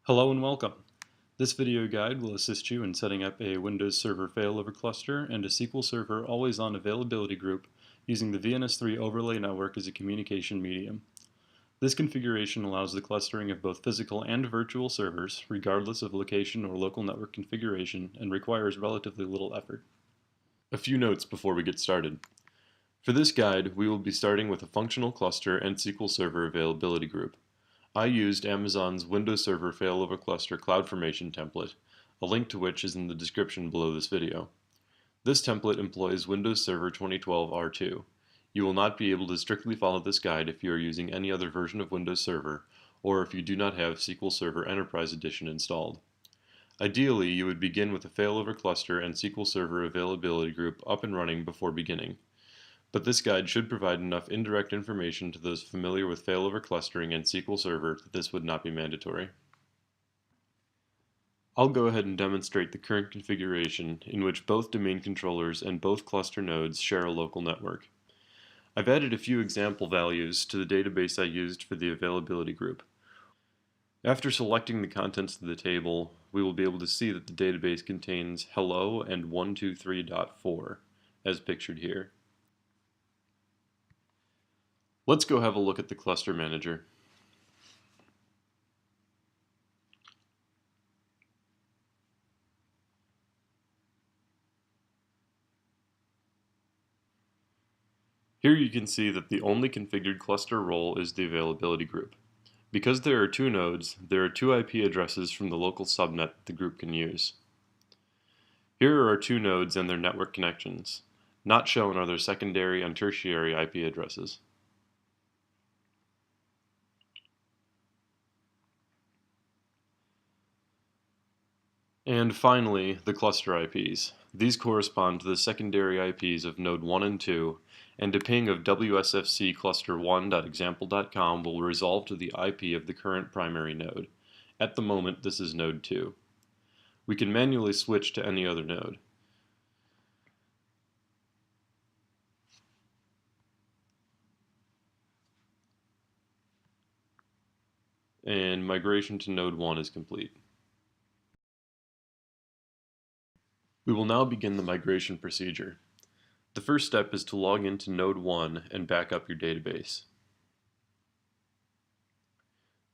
Hello and welcome. This video guide will assist you in setting up a Windows Server Failover Cluster and a SQL Server AlwaysOn availability group using the VNS3 Overlay Network as a communication medium. This configuration allows the clustering of both physical and virtual servers, regardless of location or local network configuration, and requires relatively little effort. A few notes before we get started. For this guide, we will be starting with a functional cluster and SQL Server availability group. I used Amazon's Windows Server Failover Cluster CloudFormation template, a link to which is in the description below this video. This template employs Windows Server 2012 R2. You will not be able to strictly follow this guide if you are using any other version of Windows Server, or if you do not have SQL Server Enterprise Edition installed. Ideally, you would begin with a failover cluster and SQL Server availability group up and running before beginning. But this guide should provide enough indirect information to those familiar with failover clustering and SQL Server that this would not be mandatory. I'll go ahead and demonstrate the current configuration in which both domain controllers and both cluster nodes share a local network. I've added a few example values to the database I used for the availability group. After selecting the contents of the table, we will be able to see that the database contains hello and 123.4, as pictured here. Let's go have a look at the cluster manager. Here you can see that the only configured cluster role is the availability group. Because there are two nodes, there are two IP addresses from the local subnet the group can use. Here are our two nodes and their network connections. Not shown are their secondary and tertiary IP addresses. And finally, the cluster IPs. These correspond to the secondary IPs of node 1 and 2, and a ping of WSFC cluster1.example.com will resolve to the IP of the current primary node. At the moment, this is node 2. We can manually switch to any other node. And migration to node 1 is complete. We will now begin the migration procedure. The first step is to log into node 1 and back up your database.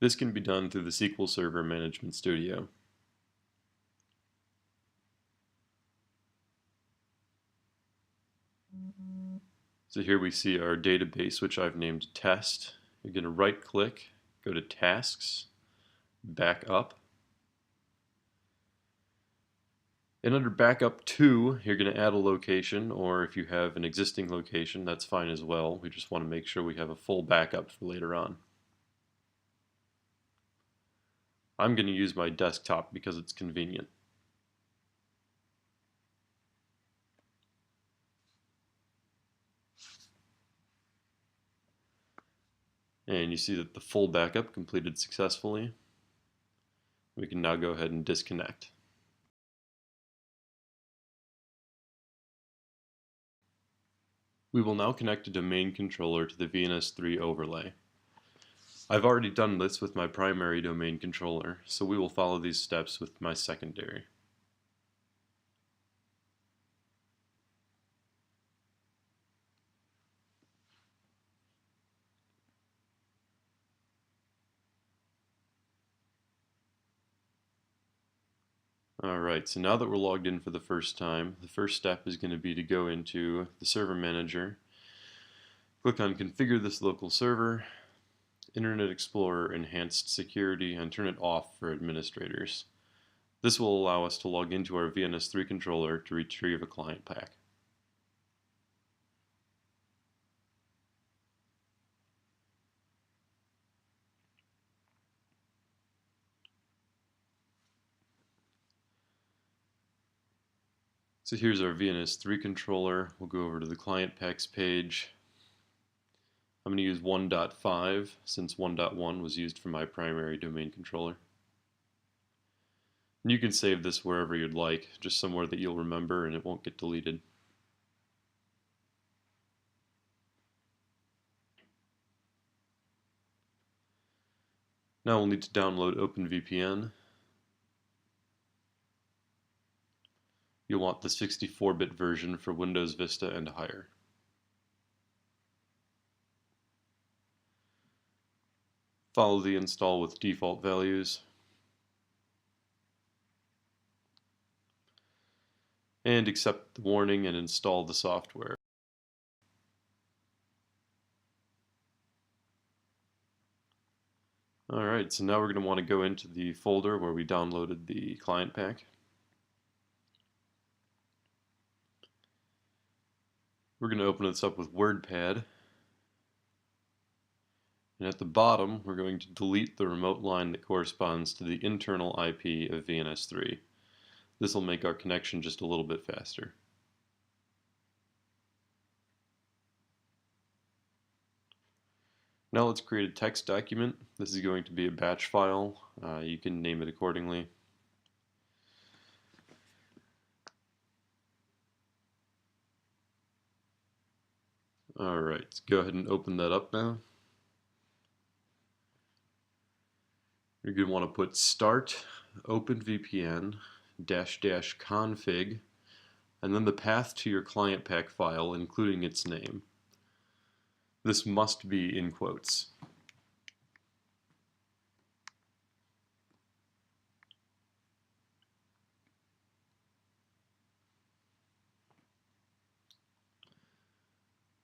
This can be done through the SQL Server Management Studio. So here we see our database, which I've named Test. You're going to right click, go to Tasks, Back Up. And under Backup to, you're going to add a location, or if you have an existing location, that's fine as well. We just want to make sure we have a full backup for later on. I'm going to use my desktop because it's convenient. And you see that the full backup completed successfully. We can now go ahead and disconnect. We will now connect a domain controller to the VNS3 overlay. I've already done this with my primary domain controller, so we will follow these steps with my secondary. Alright, so now that we're logged in for the first time, the first step is going to be to go into the server manager, click on Configure this local server, Internet Explorer Enhanced Security, and turn it off for administrators. This will allow us to log into our VNS3 controller to retrieve a client pack. So here's our VNS3 controller. We'll go over to the client packs page. I'm going to use 1.5 since 1.1 was used for my primary domain controller. And you can save this wherever you'd like, just somewhere that you'll remember and it won't get deleted. Now we'll need to download OpenVPN. You'll want the 64-bit version for Windows Vista and higher. Follow the install with default values. And accept the warning and install the software. Alright, so now we're going to want to go into the folder where we downloaded the client pack. We're going to open this up with WordPad. And at the bottom, we're going to delete the remote line that corresponds to the internal IP of VNS3. This will make our connection just a little bit faster. Now let's create a text document. This is going to be a batch file. You can name it accordingly. Alright, let's go ahead and open that up now. You're going to want to put start openvpn --config and then the path to your client pack file, including its name. This must be in quotes.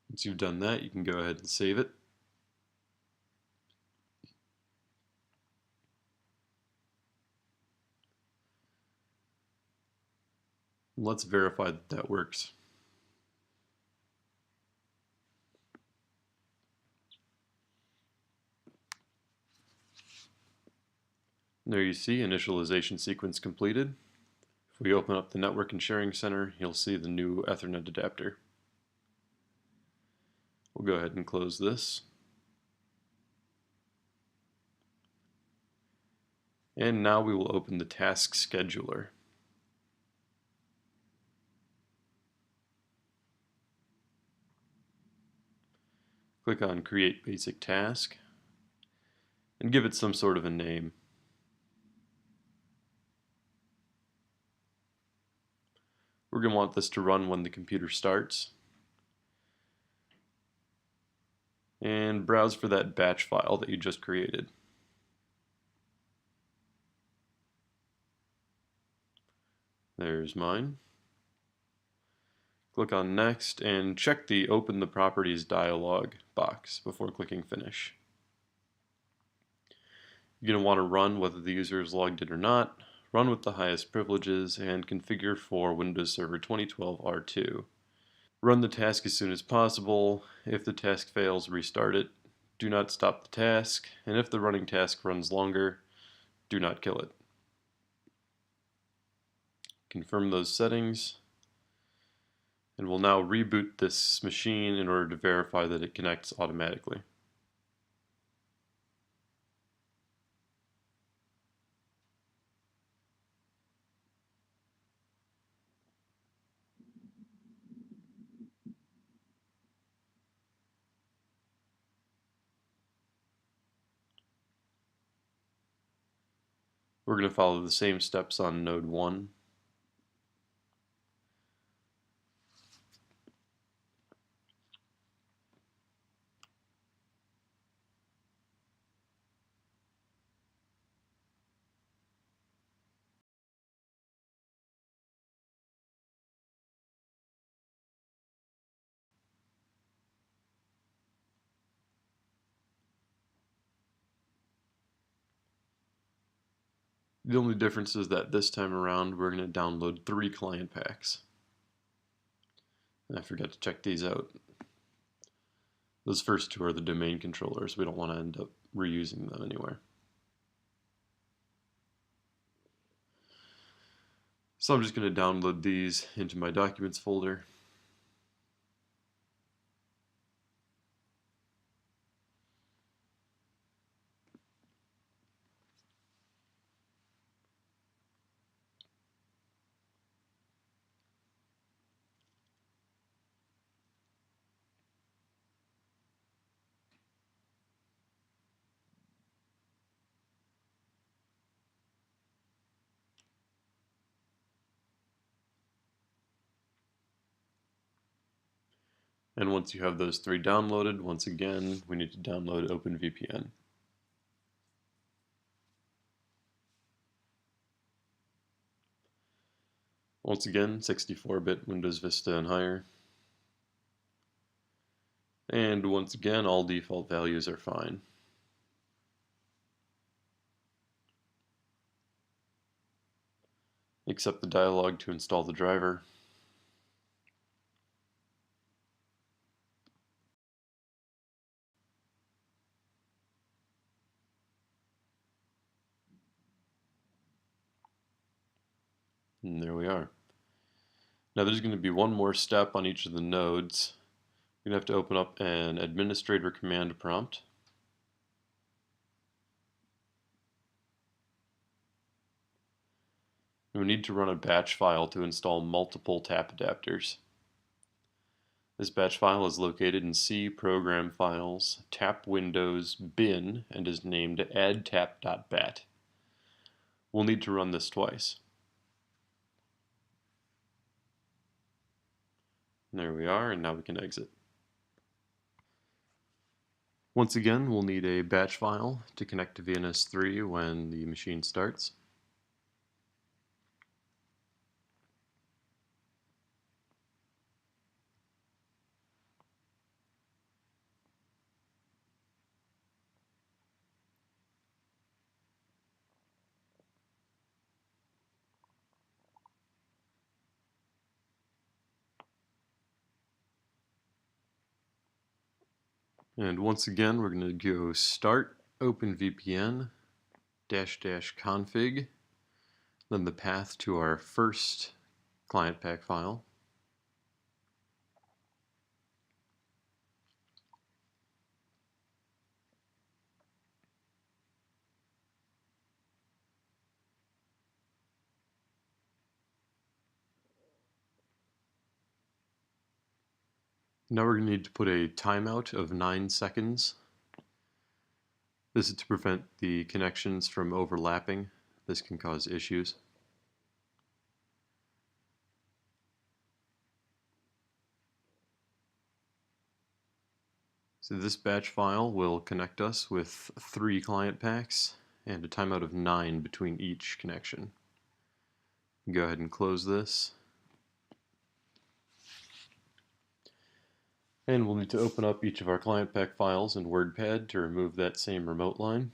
Once you've done that, you can go ahead and save it. Let's verify that that works. There you see initialization sequence completed. If we open up the Network and Sharing Center, you'll see the new Ethernet adapter. We'll go ahead and close this. And now we will open the task scheduler. Click on Create Basic Task and give it some sort of a name. We're going to want this to run when the computer starts. And browse for that batch file that you just created. There's mine. Click on Next and check the Open the Properties dialog box before clicking Finish. You're going to want to run whether the user is logged in or not, run with the highest privileges, and configure for Windows Server 2012 R2. Run the task as soon as possible. If the task fails, restart it. Do not stop the task, and if the running task runs longer, do not kill it. Confirm those settings, and we'll now reboot this machine in order to verify that it connects automatically. We're going to follow the same steps on node 1. The only difference is that this time around we're going to download 3 client packs. I forgot to check these out. Those first 2 are the domain controllers. We don't want to end up reusing them anywhere. So I'm just going to download these into my documents folder. And once you have those three downloaded, once again, we need to download OpenVPN. Once again, 64-bit Windows Vista and higher. And once again, all default values are fine. Accept the dialog to install the driver. And there we are. Now there's going to be one more step on each of the nodes. You're going to have to open up an administrator command prompt. And we need to run a batch file to install multiple tap adapters. This batch file is located in C Program Files, Tap Windows, Bin, and is named addtap.bat. We'll need to run this twice. And there we are, and now we can exit. Once again, we'll need a batch file to connect to VNS3 when the machine starts. And once again, we're going to go start OpenVPN --config, then the path to our first client pack file. Now we're going to need to put a timeout of 9 seconds. This is to prevent the connections from overlapping. This can cause issues. So this batch file will connect us with 3 client packs and a timeout of 9 between each connection. Go ahead and close this. And we'll need to open up each of our client pack files in WordPad to remove that same remote line.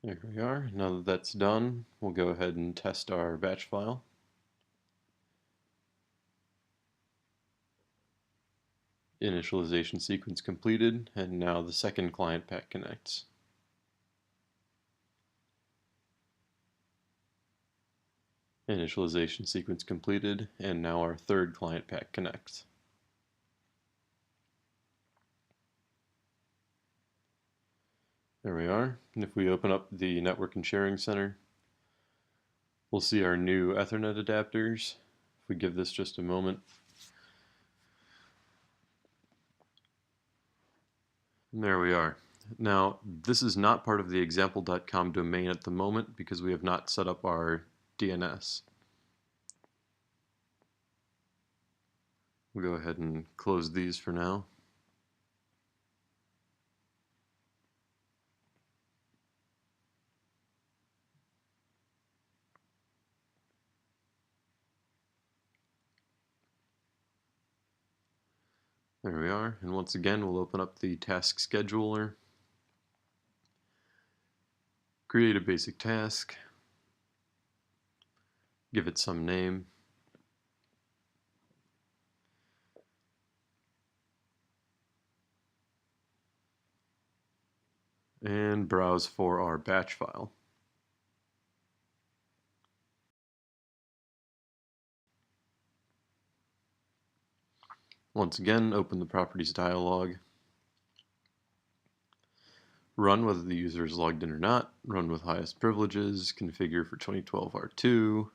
There we are. Now that that's done, we'll go ahead and test our batch file. Initialization sequence completed, and now the second client pack connects. Initialization sequence completed, and now our third client pack connects. There we are. And if we open up the Network and Sharing Center, we'll see our new Ethernet adapters. If we give this just a moment. And there we are. Now, this is not part of the example.com domain at the moment because we have not set up our DNS. We'll go ahead and close these for now. There we are, and once again we'll open up the task scheduler, create a basic task, give it some name, and browse for our batch file. Once again, open the Properties dialog. run whether the user is logged in or not, run with highest privileges, configure for 2012 R2.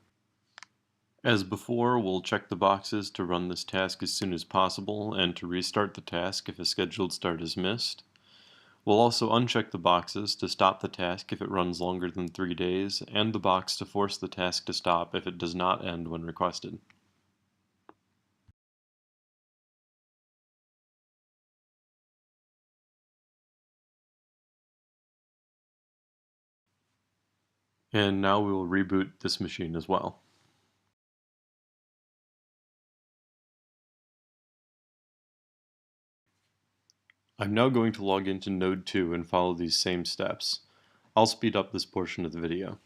As before, we'll check the boxes to run this task as soon as possible and to restart the task if a scheduled start is missed. We'll also uncheck the boxes to stop the task if it runs longer than 3 days, and the box to force the task to stop if it does not end when requested. And now we will reboot this machine as well. I'm now going to log into Node 2 and follow these same steps. I'll speed up this portion of the video.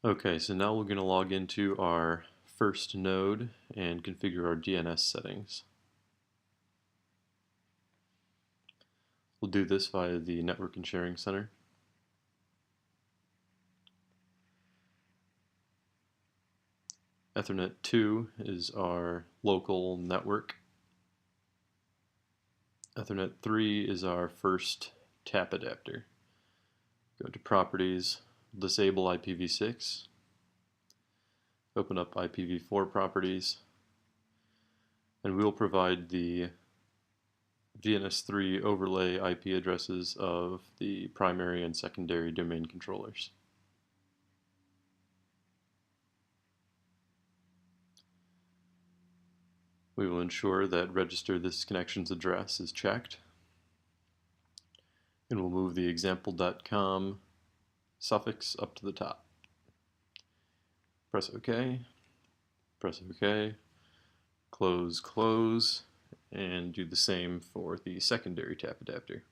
Okay, so now we're going to log into our first node and configure our DNS settings. We'll do this via the Network and Sharing Center. Ethernet 2 is our local network. Ethernet 3 is our first tap adapter. Go to Properties, disable IPv6, open up IPv4 properties, and we'll provide the VNS3 overlay IP addresses of the primary and secondary domain controllers. We will ensure that register this connection's address is checked, and we'll move the example.com suffix up to the top. Press OK, press OK, close, close, and do the same for the secondary tap adapter.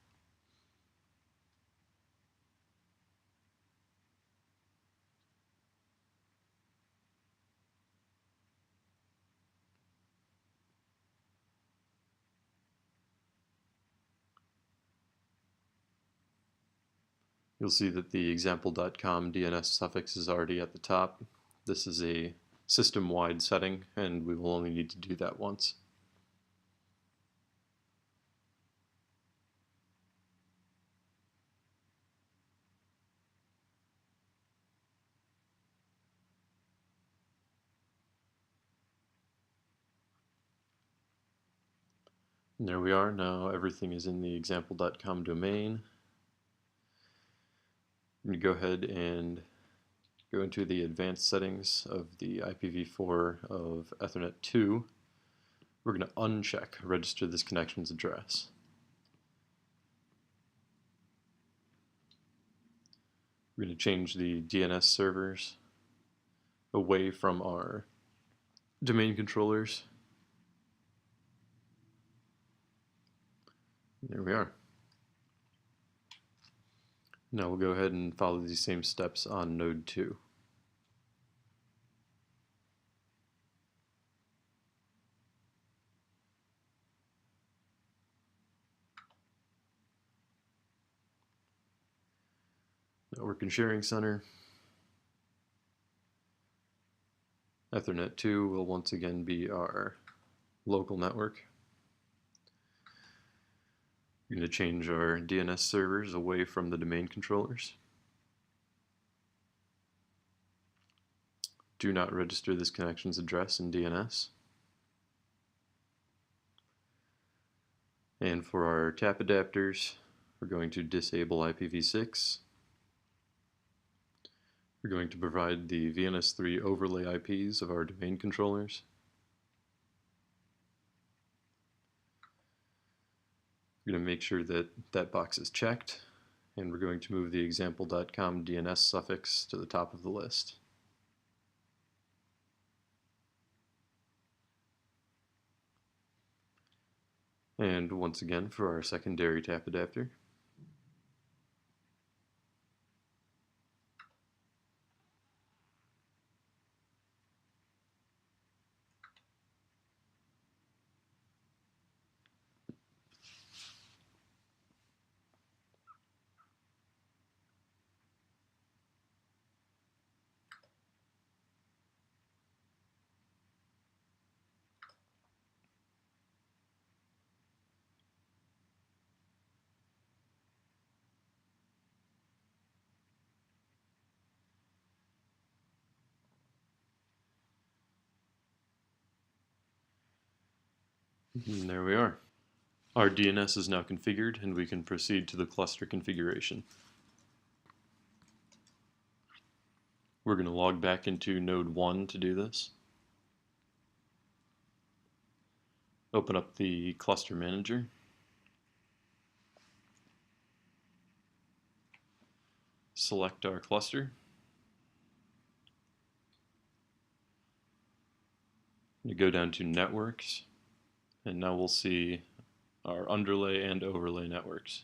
You'll see that the example.com DNS suffix is already at the top. This is a system-wide setting, and we will only need to do that once. And there we are. Now everything is in the example.com domain. You go ahead and go into the advanced settings of the IPv4 of Ethernet 2. We're going to uncheck register this connection's address. We're going to change the DNS servers away from our domain controllers. There we are. Now we'll go ahead and follow these same steps on node 2. Network and Sharing Center. Ethernet 2 will once again be our local network. We're going to change our DNS servers away from the domain controllers. Do not register this connection's address in DNS. And for our tap adapters, we're going to disable IPv6. We're going to provide the VNS3 overlay IPs of our domain controllers. We're going to make sure that that box is checked, and we're going to move the example.com DNS suffix to the top of the list. And once again, for our secondary tap adapter, and there we are. Our DNS is now configured, and we can proceed to the cluster configuration. We're going to log back into node 1 to do this. Open up the cluster manager. Select our cluster. You go down to Networks, and now we'll see our underlay and overlay networks.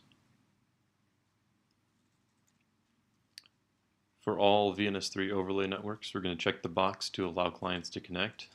For all VNS3 overlay networks, we're going to check the box to allow clients to connect.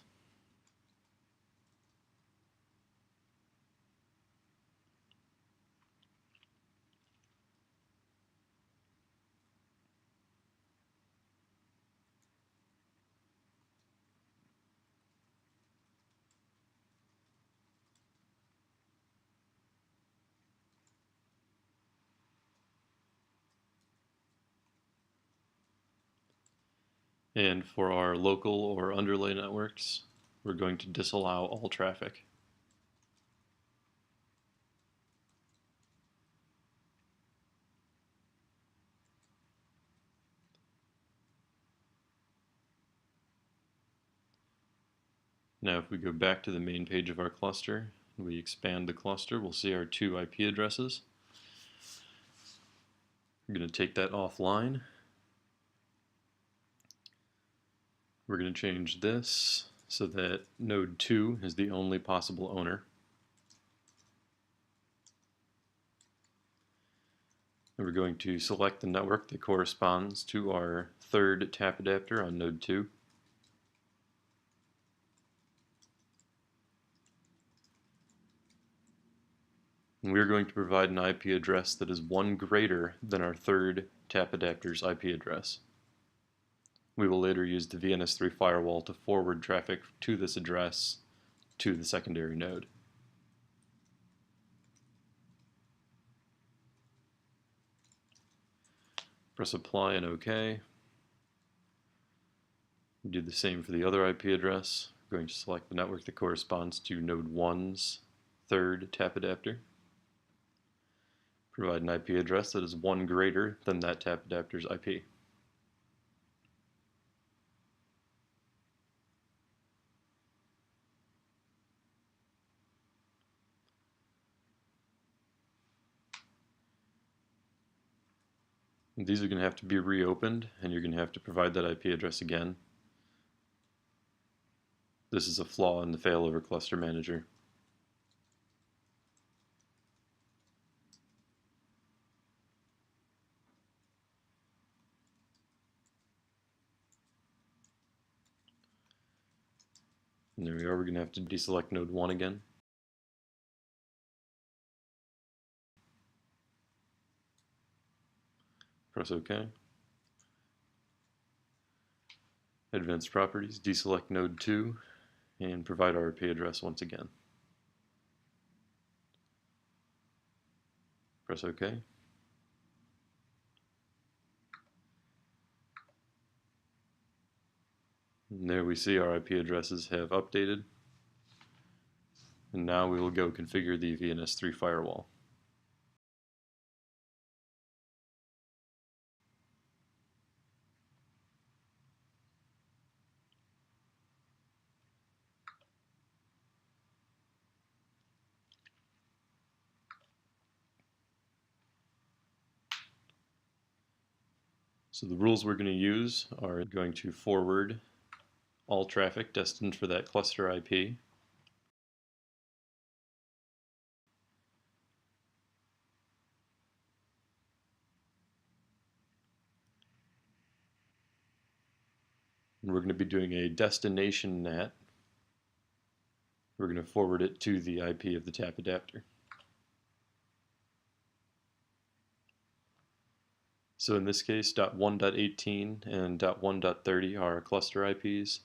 And for our local or underlay networks, we're going to disallow all traffic. Now if we go back to the main page of our cluster, and we expand the cluster, we'll see our 2 IP addresses. We're going to take that offline. We're going to change this so that node 2 is the only possible owner. And we're going to select the network that corresponds to our 3rd tap adapter on node 2. And we're going to provide an IP address that is 1 greater than our 3rd tap adapter's IP address. We will later use the VNS3 firewall to forward traffic to this address to the secondary node. Press apply and OK. Do the same for the other IP address. We're going to select the network that corresponds to node 1's 3rd tap adapter. Provide an IP address that is 1 greater than that tap adapter's IP. These are going to have to be reopened, and you're going to have to provide that IP address again. This is a flaw in the failover cluster manager. And there we are. We're going to have to deselect node 1 again. Press OK. Advanced Properties, deselect node 2, and provide our IP address once again. Press OK. And there we see our IP addresses have updated. And now we will go configure the VNS3 firewall. So the rules we're going to use are going to forward all traffic destined for that cluster IP. And we're going to be doing a destination NAT. We're going to forward it to the IP of the tap adapter. So in this case, .1.18 and .1.30 are cluster IPs.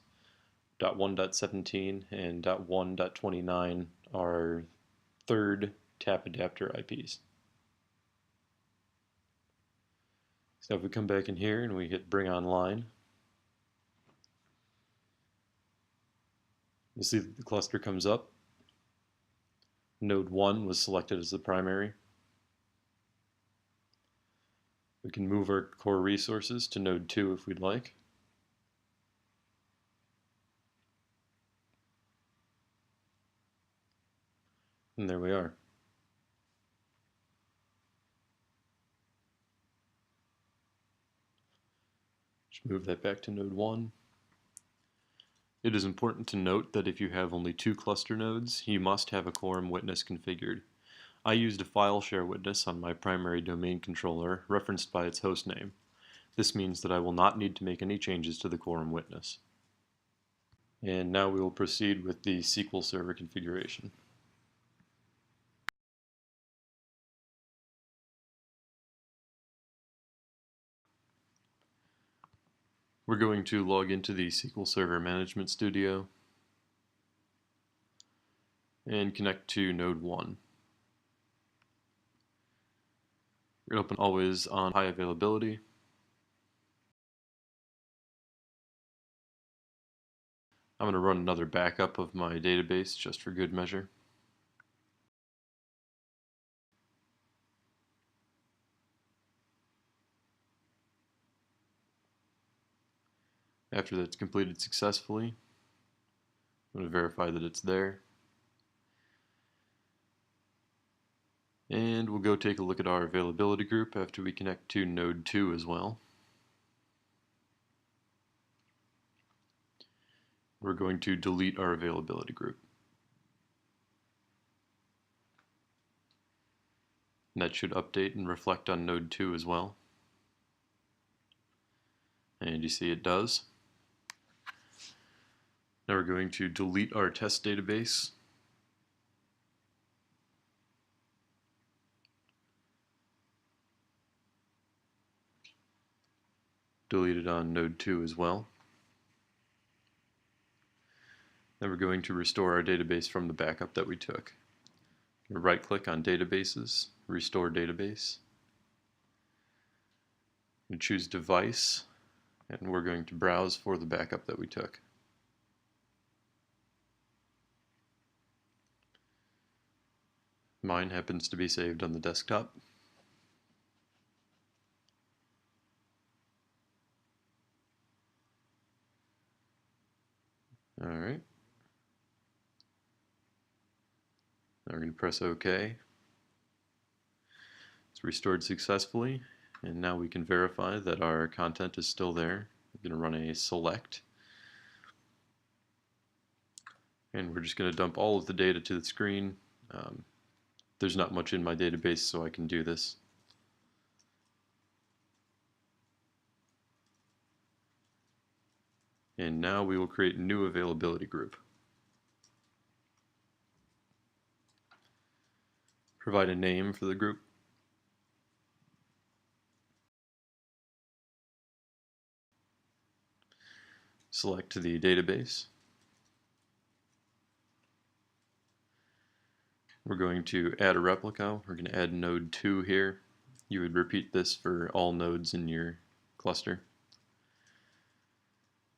.1.17 and .1.29 are third tap adapter IPs. So if we come back in here and we hit bring online, you'll see that the cluster comes up. Node 1 was selected as the primary. We can move our core resources to node 2 if we'd like. And there we are. Just move that back to node 1. It is important to note that if you have only 2 cluster nodes, you must have a quorum witness configured. I used a file share witness on my primary domain controller, referenced by its host name. This means that I will not need to make any changes to the quorum witness. And now we will proceed with the SQL Server configuration. We're going to log into the SQL Server Management Studio and connect to node 1. We're going to open AlwaysOn high availability. I'm going to run another backup of my database just for good measure. After that's completed successfully, I'm going to verify that it's there. And we'll go take a look at our availability group after we connect to node 2 as well. We're going to delete our availability group. And that should update and reflect on node 2 as well. And you see it does. Now we're going to delete our test database. Delete it on node 2 as well. Then we're going to restore our database from the backup that we took. Right click on Databases, Restore Database. We choose Device, and we're going to browse for the backup that we took. Mine happens to be saved on the desktop. Alright. Now we're going to press OK. It's restored successfully, and now we can verify that our content is still there. We're going to run a select. And we're just going to dump all of the data to the screen. There's not much in my database, so I can do this. And now we will create a new availability group. Provide a name for the group. Select the database. We're going to add a replica. We're going to add node 2 here. You would repeat this for all nodes in your cluster.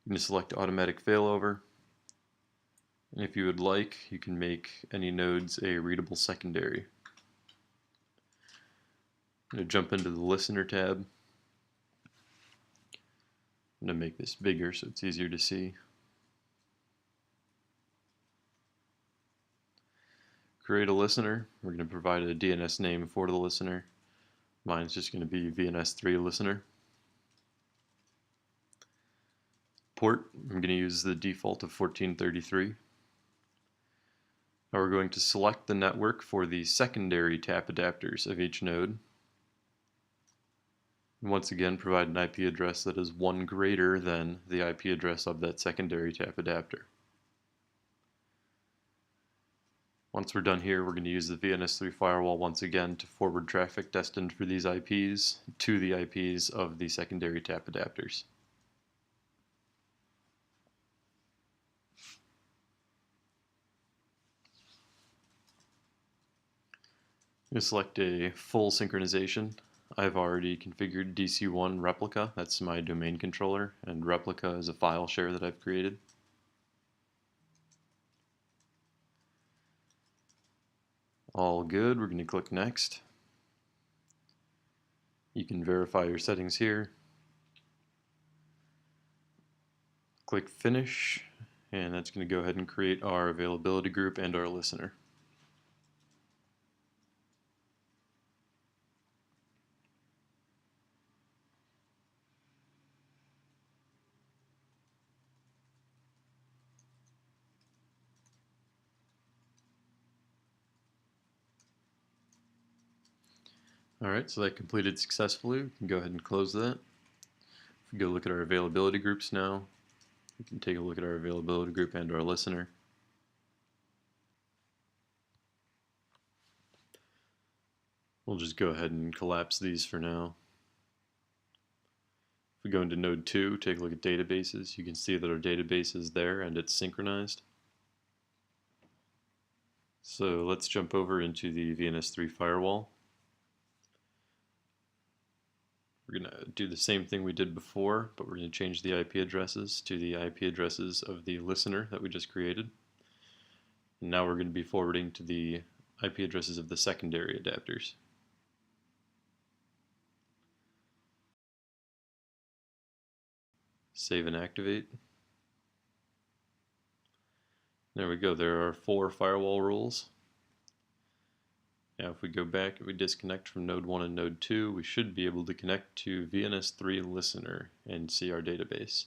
I'm going to select automatic failover. And if you would like, you can make any nodes a readable secondary. I'm going to jump into the listener tab. I'm going to make this bigger so it's easier to see. Create a listener. We're going to provide a DNS name for the listener. Mine's just going to be VNS3 listener. Port, I'm going to use the default of 1433. Now we're going to select the network for the secondary tap adapters of each node. And once again, provide an IP address that is 1 greater than the IP address of that secondary tap adapter. Once we're done here, we're going to use the VNS3 firewall once again to forward traffic destined for these IPs to the IPs of the secondary tap adapters. I'm going to select a full synchronization. I've already configured DC1 replica, that's my domain controller, and replica is a file share that I've created. All good, we're going to click next. You can verify your settings here. Click finish, and that's going to go ahead and create our availability group and our listener. Alright, so that completed successfully. We can go ahead and close that. If we go look at our availability groups now, we can take a look at our availability group and our listener. We'll just go ahead and collapse these for now. If we go into node 2, take a look at databases, you can see that our database is there and it's synchronized. So let's jump over into the VNS3 firewall. We're going to do the same thing we did before, but we're going to change the IP addresses to the IP addresses of the listener that we just created. And now we're going to be forwarding to the IP addresses of the secondary adapters. Save and activate. There we go, there are 4 firewall rules. Now if we go back and we disconnect from node 1 and node 2, we should be able to connect to VNS3 listener and see our database.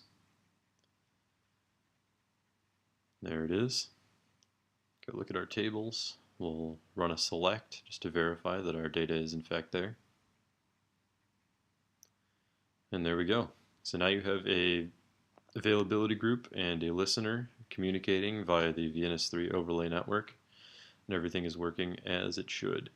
There it is. Go look at our tables. We'll run a select just to verify that our data is in fact there. And there we go. So now you have a availability group and a listener communicating via the VNS3 Overlay Network, and everything is working as it should.